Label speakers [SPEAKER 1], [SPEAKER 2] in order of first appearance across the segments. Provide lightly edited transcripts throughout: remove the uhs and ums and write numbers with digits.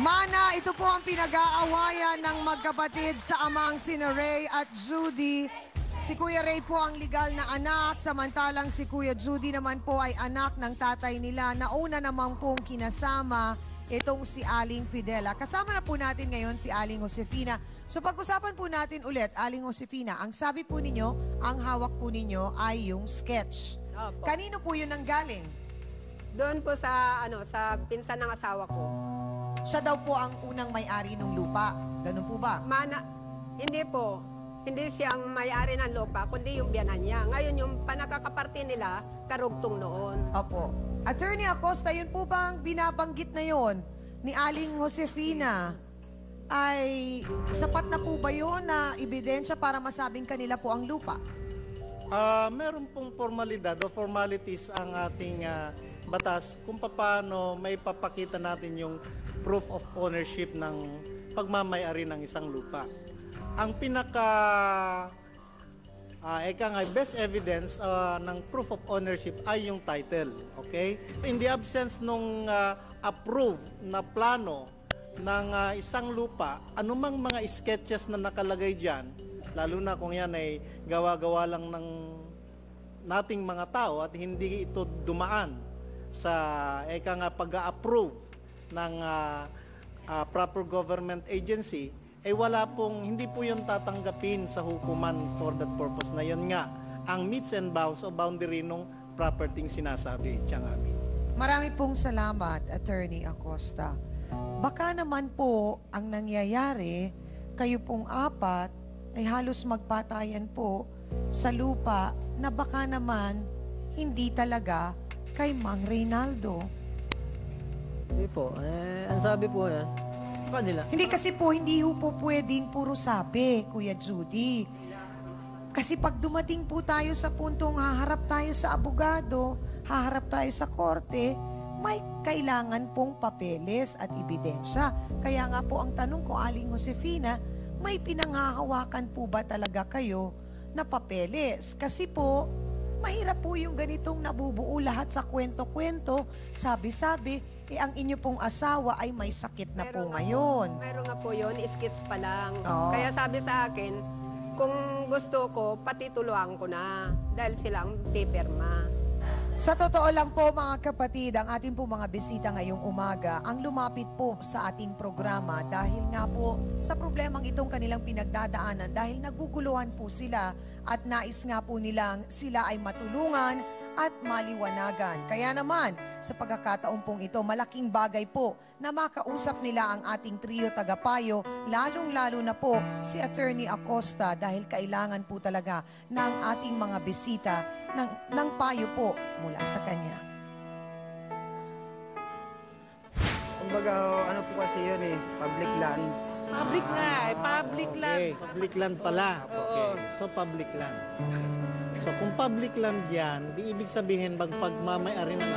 [SPEAKER 1] Mana, ito po ang pinag-aawayan ng magkapatid sa amang sina Ray at Judy. Si Kuya Ray po ang legal na anak, samantalang si Kuya Judy naman po ay anak ng tatay nila. Nauna naman pong kinasama itong si Aling Fidela. Kasama na po natin ngayon si Aling Josefina. So pag-usapan po natin ulit, Aling Josefina, ang sabi po ninyo, ang hawak po ninyo ay yung sketch.
[SPEAKER 2] Opo.
[SPEAKER 1] Kanino po yun nanggaling?
[SPEAKER 2] Doon po sa sa pinsan ng asawa ko.
[SPEAKER 1] Siya daw po ang unang may-ari ng lupa. Ganun po ba?
[SPEAKER 2] Hindi po. Hindi siyang may-ari ng lupa, kundi yung biyanan niya. Ngayon yung panakakaparte nila, karugtong noon.
[SPEAKER 1] Opo. Attorney Acosta, yun po ba ang binabanggit na yon ni Aling Josefina? Ay sapat na po ba yun na ebidensya para masabing kanila po ang lupa?
[SPEAKER 3] Meron pong formalidad o formalities ang ating batas kung paano may papakita natin yung proof of ownership ng pagmamay-ari ng isang lupa. Ang best evidence ng proof of ownership ay yung title. Okay? In the absence nung approved na plano ng isang lupa, anumang mga sketches na nakalagay dyan, lalo na kung yan ay gawa-gawa lang ng nating mga tao at hindi ito dumaan sa pag-approve ng proper government agency, hindi po yun tatanggapin sa hukuman for that purpose na yun nga ang meets and bounds o boundary nung property sinasabi. Tiyangabi.
[SPEAKER 1] Marami pong salamat, Attorney Acosta. Baka naman po ang nangyayari, kayo pong apat ay halos magpatayan po sa lupa na baka naman hindi talaga kay Mang Reynaldo.
[SPEAKER 4] Hindi po. Ang sabi po sa kanila.
[SPEAKER 1] Hindi kasi po, hindi po pwedeng puro sabi, Kuya Judy. Kasi pag dumating po tayo sa puntong haharap tayo sa abogado, haharap tayo sa korte, may kailangan pong papeles at ebidensya. Kaya nga po ang tanong ko, Aling Josefina, may pinanghahawakan po ba talaga kayo na papeles? Kasi po, mahirap po yung ganitong nabubuo lahat sa kwento-kwento, sabi-sabi, ang inyo pong asawa ay may sakit na po ngayon.
[SPEAKER 2] Meron nga po yun, skits pa lang.
[SPEAKER 1] Oo.
[SPEAKER 2] Kaya sabi sa akin, kung gusto ko, pati tuluan ko na. Dahil silang pipirma.
[SPEAKER 1] Sa totoo lang po mga kapatid, ang ating po mga bisita ngayong umaga ang lumapit po sa ating programa dahil nga po sa problemang itong kanilang pinagdadaanan dahil naguguluhan po sila at nais nga po nilang sila ay matulungan at maliwanagan. Kaya naman, sa pagkakataon pong ito, malaking bagay po na makausap nila ang ating trio tagapayo, lalong-lalo na po si Attorney Acosta dahil kailangan po talaga ng ating mga bisita ng payo po mula sa kanya.
[SPEAKER 4] Kumbaga, ano po kasi yun public land.
[SPEAKER 5] Public nga, public land.
[SPEAKER 3] Okay, public land pala. Okay, so public land. So kung public land yan, di ibig sabihin bang pagmamay-ari ng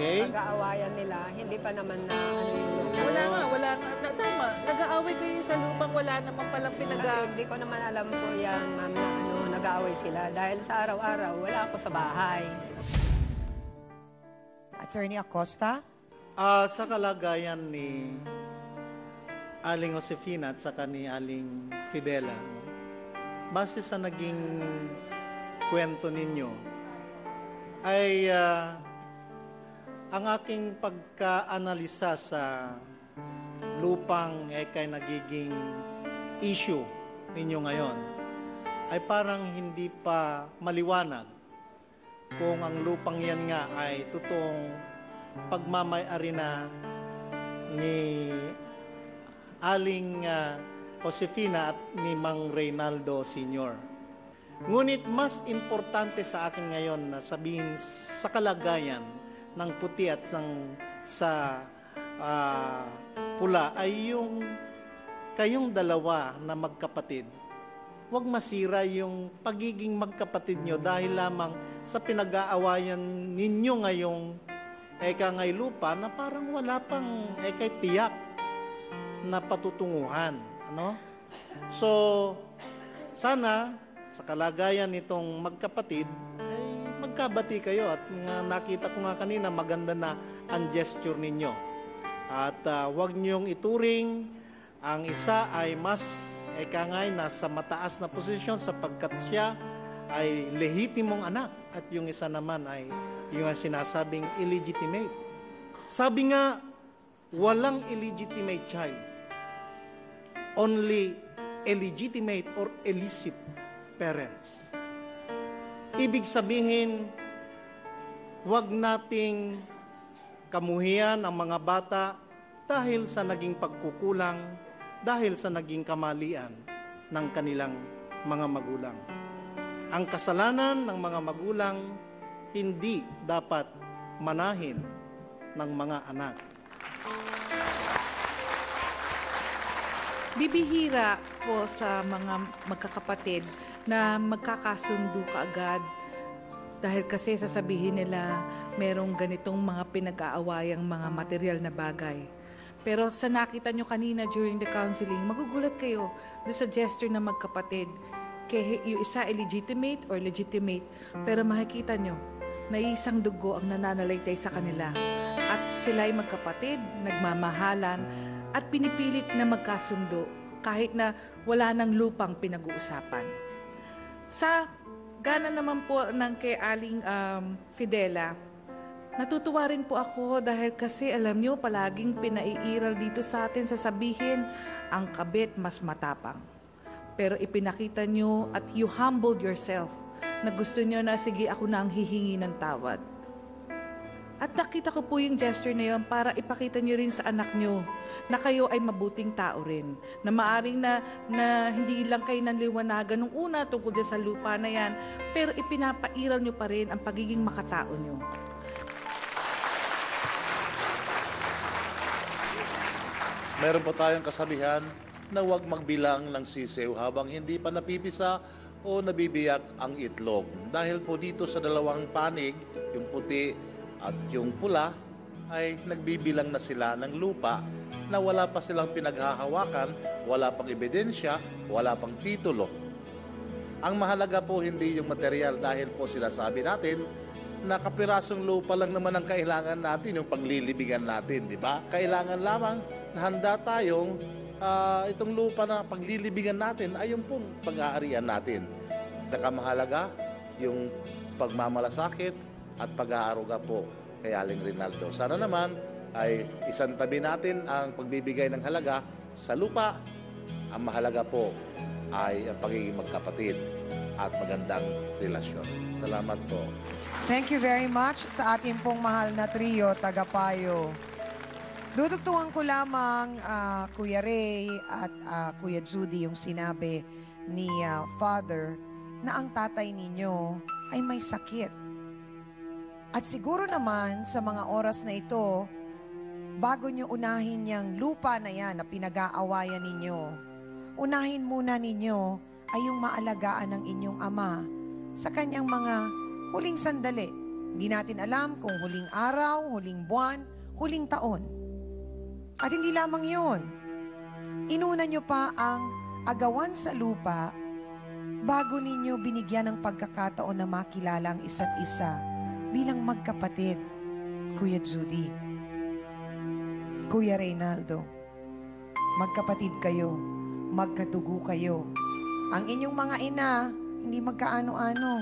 [SPEAKER 3] Okay?
[SPEAKER 2] Pag-aawayan nila, hindi pa naman na
[SPEAKER 5] Wala nga. Tama, nag-aaway kayo sa lupang, wala naman palang
[SPEAKER 2] Kasi hindi ko naman alam po yan, ma'am, na nag-aaway sila. Dahil sa araw-araw, wala ako sa bahay.
[SPEAKER 1] Attorney Acosta?
[SPEAKER 3] Sa kalagayan ni Aling Josefina at saka ni Aling Fidela, base sa naging kwento ninyo, ay ang aking pagka-analisa sa lupang kay nagiging issue ninyo ngayon, ay parang hindi pa maliwanag kung ang lupang yan nga ay totoong pagmamay-ari na ni Aling Josefina at ni Mang Reynaldo Sr. Ngunit mas importante sa akin ngayon na sabihin sa kalagayan ng puti at sa pula ay yung kayong dalawa na magkapatid. Huwag masira yung pagiging magkapatid nyo dahil lamang sa pinag-aawayan ninyo ngayong ngay lupa na parang wala pang kay tiyak na patutunguhan. Ano? So, sana sa kalagayan nitong magkapatid ay magkabati kayo at nakita ko nga kanina maganda na ang gesture ninyo. At huwag niyong ituring ang isa ay mas ekangay nasa mataas na posisyon sapagkat siya ay lehitimong anak at yung isa naman ay yung sinasabing illegitimate. Sabi nga, walang illegitimate child. Only illegitimate or illicit parents. Ibig sabihin, wag nating kamuhian ang mga bata dahil sa naging pagkukulang, dahil sa naging kamalian ng kanilang mga magulang. Ang kasalanan ng mga magulang hindi dapat manahin ng mga anak.
[SPEAKER 5] Bibihira po sa mga magkakapatid na magkakasundo kaagad dahil kasi sasabihin nila merong ganitong mga pinag-aawayang mga material na bagay. Pero sa nakita nyo kanina during the counseling, magugulat kayo doon sa gesture ng magkapatid. Kaya yung isa illegitimate or legitimate, pero makikita nyo na isang dugo ang nananalaytay sa kanila. At sila ay magkapatid, nagmamahalan, at pinipilit na magkasundo kahit na wala ng lupang pinag-uusapan. Sa gana naman po ng kay Aling Fidela, natutuwa rin po ako dahil kasi alam nyo, palaging pinaiiral dito sa atin sasabihin, ang kabit mas matapang. Pero ipinakita nyo at you humbled yourself na gusto nyo na sige ako na ang hihingi ng tawad. At nakita ko po yung gesture na yun para ipakita nyo rin sa anak nyo na kayo ay mabuting tao rin. Na maaring na hindi lang kayo nanliwanagan nung una tungkol dyan sa lupa na yan, pero ipinapairal nyo pa rin ang pagiging makatao nyo.
[SPEAKER 6] Meron po tayong kasabihan na huwag magbilang ng sisiw habang hindi pa napipisa o nabibiyak ang itlog. Dahil po dito sa dalawang panig, yung puti at yung pula, ay nagbibilang na sila ng lupa na wala pa silang pinaghahawakan, wala pang ebidensya, wala pang titulo. Ang mahalaga po hindi yung material dahil po sinasabi natin na kapirasong lupa lang naman ang kailangan natin, yung paglilibigan natin, di ba? Kailangan lamang na handa tayong itong lupa na paglilibigan natin ay yung pong pag-aarian natin. Nakamahalaga yung pagmamalasakit at pag-aaruga po kay Aling Rinaldo. Sana naman ay isang tabi natin ang pagbibigay ng halaga sa lupa. Ang mahalaga po ay ang pagiging magkapatid at magandang relasyon. Salamat po.
[SPEAKER 1] Thank you very much sa ating pong mahal na trio, Tagapayo. Dudugtungan ko lamang Kuya Ray at Kuya Judy yung sinabi ni Father na ang tatay ninyo ay may sakit. At siguro naman sa mga oras na ito, bago nyo unahin yung lupa na yan na pinag-aawayan ninyo, unahin muna ninyo ay yung maalagaan ng inyong ama sa kanyang mga huling sandali. Hindi natin alam kung huling araw, huling buwan, huling taon. At hindi lamang yun. Inuna nyo pa ang agawan sa lupa bago ninyo binigyan ng pagkakataon na makilala ang isa't isa bilang magkapatid, Kuya Judy, Kuya Reynaldo. Magkapatid kayo, magkatugo kayo. Ang inyong mga ina, hindi magkaano-ano.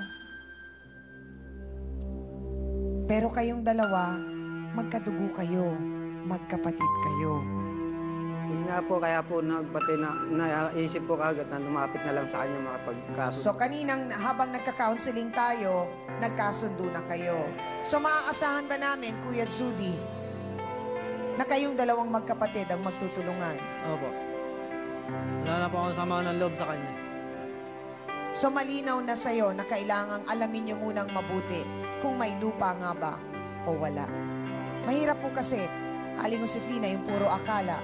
[SPEAKER 1] Pero kayong dalawa, magkatugo kayo, magkapatid kayo.
[SPEAKER 4] Yun nga po, kaya po nagbati na naisip ko kagad na lumapit na lang sa kanya makapagkaso.
[SPEAKER 1] So kaninang habang nagka-counseling tayo, nagkasundo na kayo. So maaasahan ba namin, Kuya Judy, na kayong dalawang magkapatid ang magtutulungan?
[SPEAKER 4] Opo. Wala na po akong sama ng loob sa kanya.
[SPEAKER 1] So malinaw na sa'yo na kailangang alamin nyo munang mabuti kung may lupa nga ba o wala. Mahirap po kasi, Aling Josefina, yung puro akala.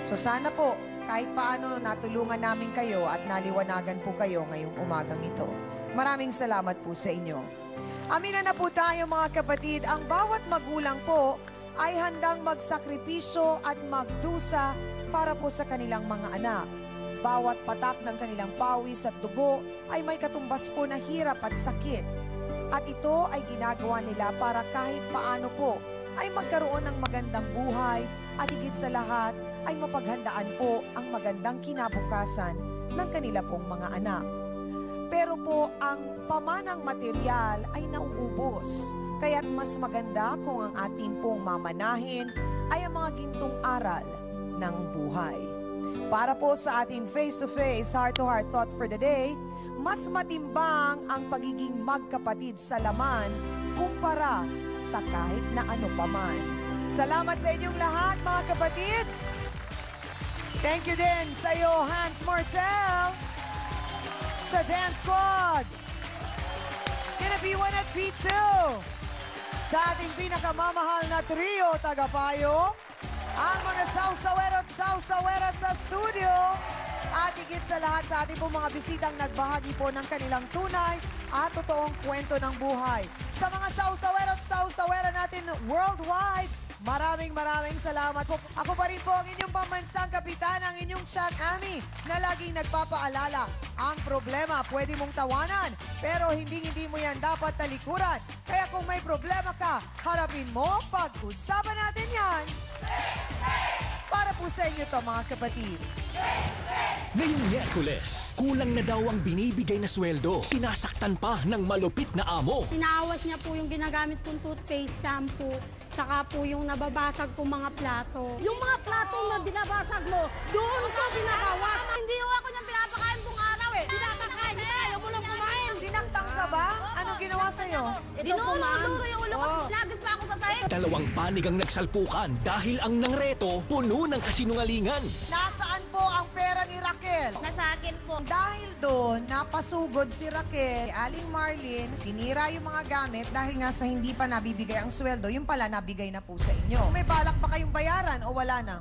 [SPEAKER 1] So sana po, kahit paano natulungan namin kayo at naliwanagan po kayo ngayong umagang ito. Maraming salamat po sa inyo. Amina na po tayo mga kapatid, ang bawat magulang po ay handang magsakripisyo at magdusa para po sa kanilang mga anak. Bawat patak ng kanilang pawis at dugo ay may katumbas po na hirap at sakit. At ito ay ginagawa nila para kahit paano po ay magkaroon ng magandang buhay at higit sa lahat ay mapaghandaan po ang magandang kinabukasan ng kanila pong mga anak. Pero po ang pamanang material ay nauubos. Kaya't mas maganda kung ang ating pong mamanahin ay ang mga gintong aral ng buhay. Para po sa ating face-to-face, heart-to-heart thought for the day, mas matimbang ang pagiging magkapatid sa laman kumpara sa kahit na ano paman. Salamat sa inyong lahat, mga kapatid. Thank you din sa iyo, Hans Martel, sa Dance Squad, kina B1 at B2, sa ating pinakamamahal na trio, tagapayo, ang mga sausawero at sausawera sa studio, at higit sa lahat sa ating pong mga bisitang nagbahagi po ng kanilang tunay at totoong kwento ng buhay. Sa mga sausawero at sausawera natin worldwide, maraming salamat po. Ako pa rin po ang inyong pambansang kapitan, ang inyong Chang Ami, na laging nagpapaalala. Ang problema, pwede mong tawanan, pero hindi mo yan dapat talikuran. Kaya kung may problema ka, harapin mo, pag-usapan natin yan. Para po sa inyo to, mga kapatid.
[SPEAKER 7] Ngayong Miyerkules, kulang na daw ang binibigay na sweldo. Sinasaktan pa ng malupit na amo.
[SPEAKER 8] Pinaawas niya po yung ginagamit kong toothpaste, shampoo, saka po yung nababasag kong mga plato. Yung mga plato na binabasag mo, doon ko binabawas. Hindi yung ako niyang pinapakain buong araw eh. Pinapakain ka, ayaw mo lang kumain.
[SPEAKER 1] Sinaktan ka ba? Anong ginawa sa'yo?
[SPEAKER 8] Dinuro yung ulo ko, sinagis pa ako sa sahig.
[SPEAKER 7] Dalawang panig ang nagsalpukan dahil ang nangreto puno ng kasinungalingan.
[SPEAKER 1] Nasaan po ang pera ni Raquel?
[SPEAKER 8] Nasa akin po.
[SPEAKER 1] Dahil doon, napasugod si Raquel, Aling Marlene, sinira yung mga gamit dahil nga sa hindi pa nabibigay ang sweldo, yung pala nabigay na po sa inyo. May balak pa kayong bayaran o wala na?